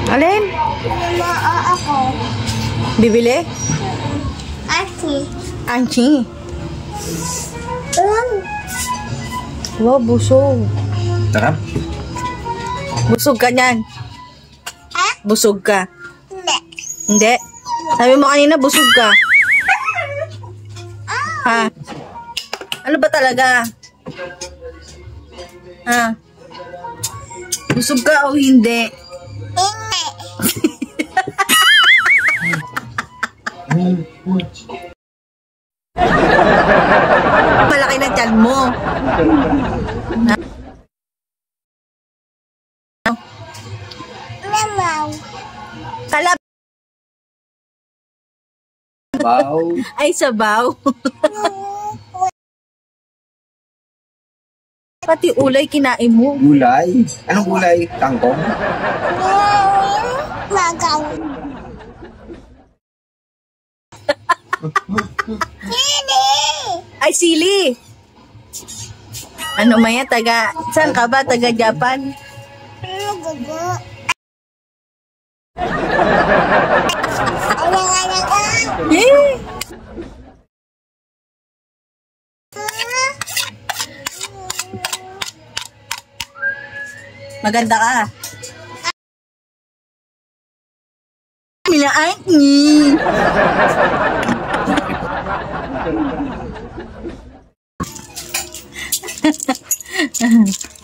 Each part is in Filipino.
Alin? Ako. Bibili? Aki. Anchi. Wow, busog. Sarap. Busog ka niyan. Ha? Busog ka. Hindi. Hindi. Sabi mo kanina, busog ka. Ha? Ano ba talaga? Ha? Busog ka o hindi? Hindi. Malaki na tiyan mo. Ha? Namaw. Kalab. Baw. Ay, sabaw. Pati ulay kinain mo. Gulay. Anong gulay? Kangkong? Magaw. Hindi. Ay, sili. Ano maya, taga, saan ka ba? Taga Japan? Gugu. Alang-alang ka. Eh, maganda ka. Minaan ni.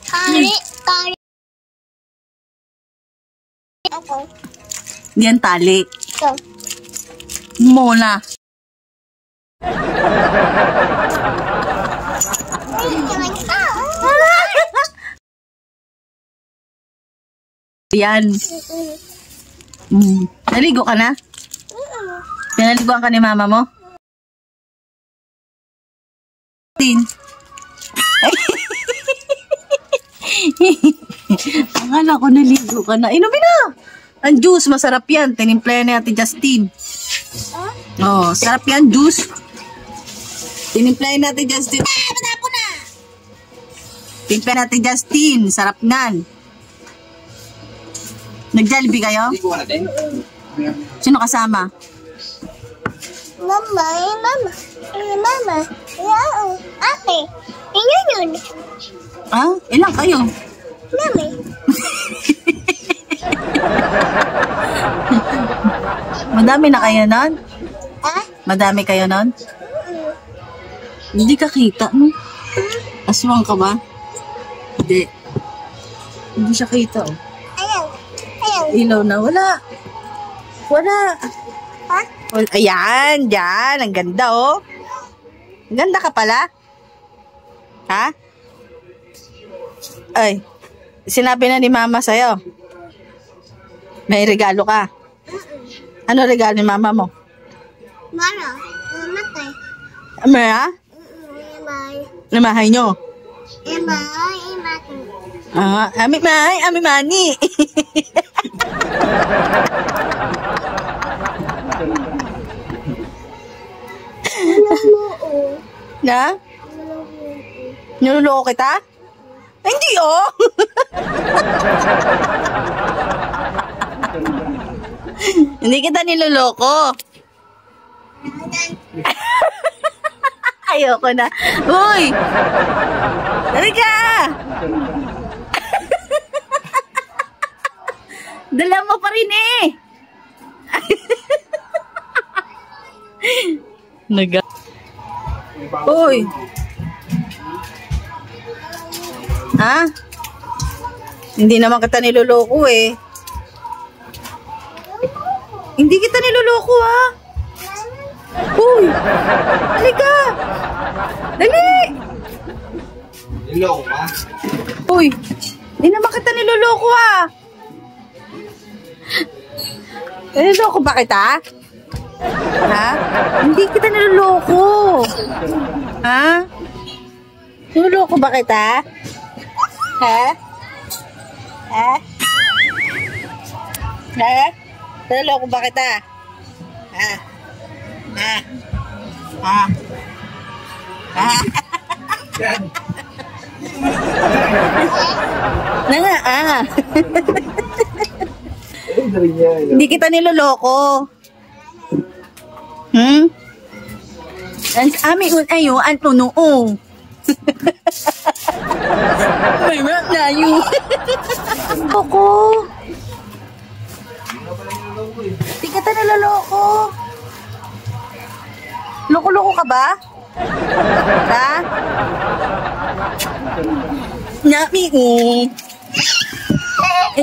Kari. Kari. Ako. Diyan tali. Ito. Mola. Yan. Naligo ka na? Pinaliguan ka ni mama mo? Tin. Akala ko naligo ka na. Inumin na! Ang juice, masarap yan. Tinimpla ni Ate Justin. Oh, sarap yan, juice. Tinimpla ni Ate Justin. Matapon na! Tinimpla ni Ate Justin. Sarap nan. Nag-Jollibee kayo? Sino kasama? Mama, mama. Mama. Yeah. Ate. Tingnan yun. Ah, ilang kayo? Mami. Madami na kayo nun? Ha? Madami kayo nun? Hindi ka kita, no? Aswang ka ba? Hindi. Hindi siya kita, oh. Ayaw. Ayaw. Ilaw na. Wala. Wala. Ha? Ayan, dyan. Ang ganda, oh. Ang ganda ka pala. Ha? Ay, sinabi na ni mama sa'yo. May regalo ka. Ano regalo ni mama mo? Mara. Mamatay. Mara? Emay. Namahay nyo? Emay. Ematay. Ah, ami may, ami mani. Na? Niloloko kita? Hindi, oh. Hindi kita niloloko. Ayoko na. Uy! Halika! Dala mo pa rin eh. Naga. Uy. Ha? Hindi naman kita niloloko eh. Hindi kita niloloko ha. Uy. Halika. Dali. Niloko ka? Uy. Hindi naman kita niloloko ha. Niloloko ba kita? Ha? Hindi kita niloloko. Ha? Niloloko ba kita? Ha? Ha? Ha? Niloloko ba kita? Ha? Ha? Ha? Ha? Na nga, na rin niya. Hindi kita niloloko. Ang ami ayo ang tunoo. May mat na yun. Ako. Hindi kita niloloko. Loko-loko ka ba? Ha? Nami ko.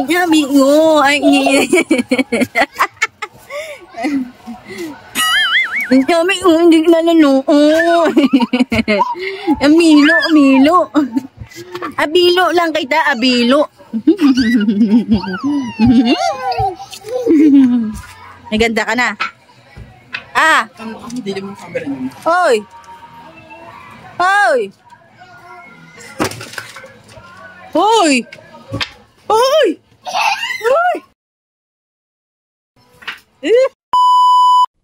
Nami ko. Ay, Nami ko, hindi na nanoon. Amilo. Abilo lang kita, abilo. Naganda ka na. Hindi naman camera niyo. Hoy! Hoy! Hoy! Hoy! Hoy!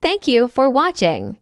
Thank you for watching.